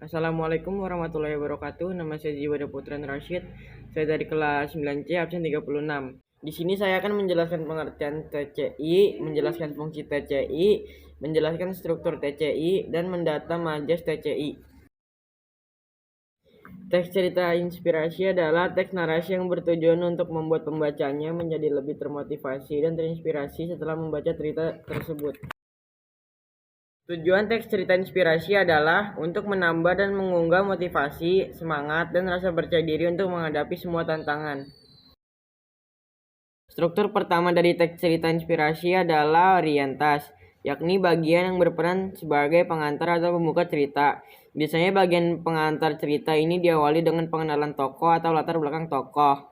Assalamualaikum warahmatullahi wabarakatuh. Nama saya Jiwada Putran Rashid. Saya dari kelas 9C absen 36. Di sini saya akan menjelaskan pengertian TCI, menjelaskan fungsi TCI, menjelaskan struktur TCI, dan mendata majas TCI. Teks cerita inspirasi adalah teks narasi yang bertujuan untuk membuat pembacanya menjadi lebih termotivasi dan terinspirasi setelah membaca cerita tersebut. Tujuan teks cerita inspirasi adalah untuk menambah dan mengunggah motivasi, semangat, dan rasa percaya diri untuk menghadapi semua tantangan. Struktur pertama dari teks cerita inspirasi adalah orientas, yakni bagian yang berperan sebagai pengantar atau pembuka cerita. Biasanya bagian pengantar cerita ini diawali dengan pengenalan tokoh atau latar belakang tokoh.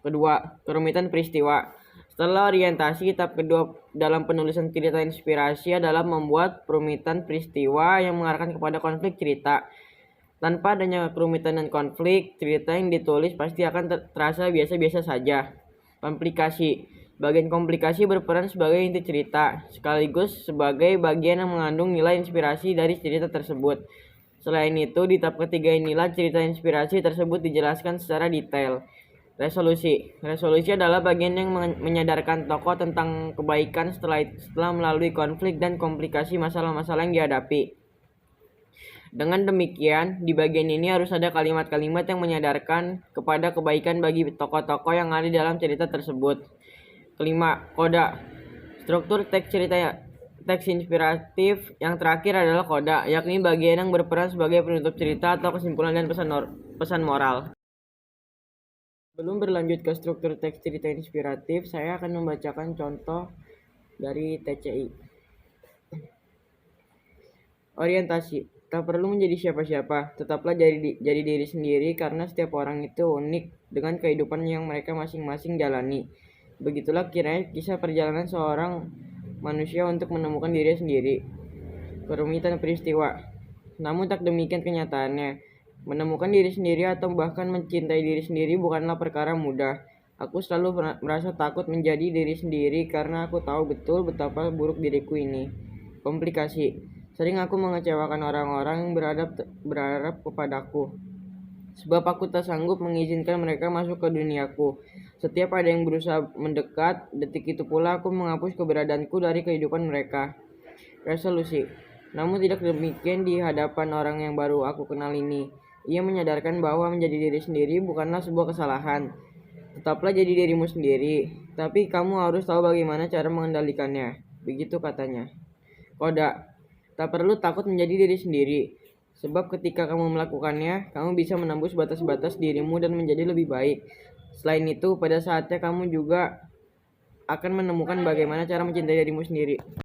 Kedua, kerumitan peristiwa. Setelah orientasi, tahap kedua dalam penulisan cerita inspirasi adalah membuat perumitan peristiwa yang mengarahkan kepada konflik cerita. Tanpa adanya kerumitan dan konflik, cerita yang ditulis pasti akan terasa biasa-biasa saja. Komplikasi. Bagian komplikasi berperan sebagai inti cerita, sekaligus sebagai bagian yang mengandung nilai inspirasi dari cerita tersebut. Selain itu, di tahap ketiga inilah cerita inspirasi tersebut dijelaskan secara detail. Resolusi. Resolusi adalah bagian yang menyadarkan tokoh tentang kebaikan setelah melalui konflik dan komplikasi masalah-masalah yang dihadapi. Dengan demikian, di bagian ini harus ada kalimat-kalimat yang menyadarkan kepada kebaikan bagi tokoh-tokoh yang ada dalam cerita tersebut. Kelima, koda. Struktur teks cerita teks inspiratif yang terakhir adalah koda, yakni bagian yang berperan sebagai penutup cerita atau kesimpulan dan pesan moral. Sebelum berlanjut ke struktur teks cerita inspiratif, saya akan membacakan contoh dari TCI. Orientasi. Tak perlu menjadi siapa-siapa, tetaplah jadi diri sendiri karena setiap orang itu unik dengan kehidupan yang mereka masing-masing jalani. Begitulah kiranya kisah perjalanan seorang manusia untuk menemukan diri sendiri. Kerumitan peristiwa. Namun tak demikian kenyataannya. Menemukan diri sendiri atau bahkan mencintai diri sendiri bukanlah perkara mudah. Aku selalu merasa takut menjadi diri sendiri karena aku tahu betul betapa buruk diriku ini. Komplikasi. Sering aku mengecewakan orang-orang yang berharap kepadaku. Sebab aku tak sanggup mengizinkan mereka masuk ke duniaku. Setiap ada yang berusaha mendekat, detik itu pula aku menghapus keberadaanku dari kehidupan mereka. Resolusi. Namun tidak demikian di hadapan orang yang baru aku kenal ini. Ia menyadarkan bahwa menjadi diri sendiri bukanlah sebuah kesalahan. Tetaplah jadi dirimu sendiri, tapi kamu harus tahu bagaimana cara mengendalikannya. Begitu katanya. Koda. Tak perlu takut menjadi diri sendiri. Sebab ketika kamu melakukannya, kamu bisa menembus batas-batas dirimu dan menjadi lebih baik. Selain itu, pada saatnya kamu juga akan menemukan bagaimana cara mencintai dirimu sendiri.